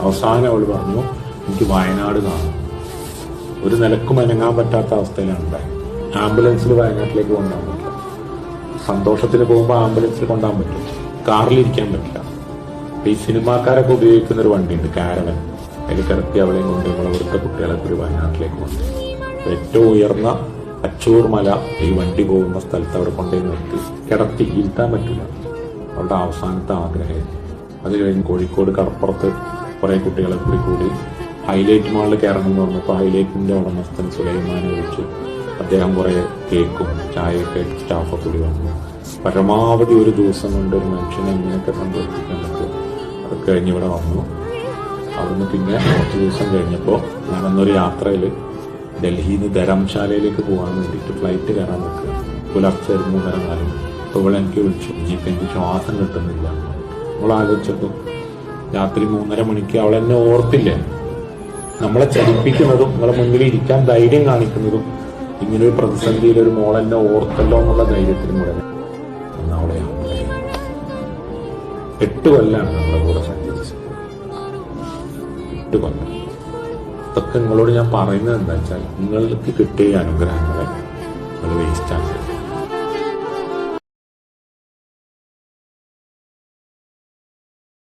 അവസാനം അവൾ പറഞ്ഞു എനിക്ക് വയനാട് കാണും. ഒരു നിലക്കും അനങ്ങാൻ പറ്റാത്ത അവസ്ഥയിലാണ് ഉണ്ടായത്. ആംബുലൻസിൽ വയനാട്ടിലേക്ക് കൊണ്ടുപോകാൻ പറ്റില്ല. സന്തോഷത്തിന് പോകുമ്പോൾ ആംബുലൻസിൽ കൊണ്ടുപോകാൻ പറ്റും, കാറിലിരിക്കാൻ പറ്റില്ല. ഈ സിനിമാക്കാരൊക്കെ ഉപയോഗിക്കുന്ന ഒരു വണ്ടിയുണ്ട്, കാരവൻ. അതിൽ കിടത്തി അവളെയും കൊണ്ട് നമ്മളെ ഇവിടുത്തെ കുട്ടികളൊക്കെ ഒരു വയനാട്ടിലേക്ക് കൊണ്ടു. ഏറ്റവും ഉയർന്ന അച്ചൂർ മല ഈ വണ്ടി പോകുന്ന സ്ഥലത്ത് അവിടെ കൊണ്ടുപോയി നിർത്തി കിടത്തി, ഇരുത്താൻ പറ്റില്ല. അവളുടെ അവസാനത്തെ ആഗ്രഹം. അത് കഴിഞ്ഞ് കോഴിക്കോട് കടപ്പുറത്ത് കുറെ കുട്ടികളെ കൂടി ഹൈലൈറ്റ് മാളിൽ കയറണം എന്ന് പറഞ്ഞപ്പോൾ ഹൈലൈറ്റിന്റെ ഉടമസ്ഥൻ സുലൈമാനെ വിളിച്ചു. അദ്ദേഹം കുറെ കേക്കും ചായയൊക്കെ സ്റ്റാഫൊക്കെ കൂടി വന്നു. പരമാവധി ഒരു ദിവസം കൊണ്ട് ഒരു മനുഷ്യനെ എങ്ങനെയൊക്കെ സന്തോഷിപ്പിക്കാൻ പറ്റും. അത് കഴിഞ്ഞ് ഇവിടെ വന്നു. അവിടുന്ന് പിന്നെ കുറച്ച് ദിവസം കഴിഞ്ഞപ്പോൾ ഞാനന്നൊരു യാത്രയിൽ ഡൽഹിയിൽ നിന്ന് ധരംശാലയിലേക്ക് പോകാൻ വേണ്ടിയിട്ട് ഫ്ലൈറ്റ് കയറാൻ നിൽക്കുക. പുലർച്ചെ 3:30 അപ്പോൾ ഇവിടെ എനിക്ക് വിളിച്ചു, ഇനിയിപ്പോൾ എനിക്ക് ശ്വാസം കിട്ടുന്നില്ല. നമ്മൾ ആലോചിച്ചപ്പോൾ രാത്രി 3:30 അവളെന്നെ ഓർത്തില്ലേ. നമ്മളെ ചലിപ്പിക്കുന്നതും നമ്മളെ മുന്നിൽ ഇരിക്കാൻ ധൈര്യം കാണിക്കുന്നതും ഇങ്ങനൊരു പ്രതിസന്ധിയിൽ ഒരു മോളെന്നെ ഓർത്തല്ലോ എന്നുള്ള ധൈര്യത്തിനും കൂടെ അവളെ 8 കൊല്ലാണ് നമ്മുടെ കൂടെ സഞ്ചരിച്ചത്. 8 കൊല്ലം. ഇതൊക്കെ നിങ്ങളോട് ഞാൻ പറയുന്നത് എന്താ വെച്ചാൽ നിങ്ങൾക്ക് കിട്ടിയ അനുഗ്രഹങ്ങളെ നിങ്ങൾ വേസ്റ്റ് ആക്കരുത്.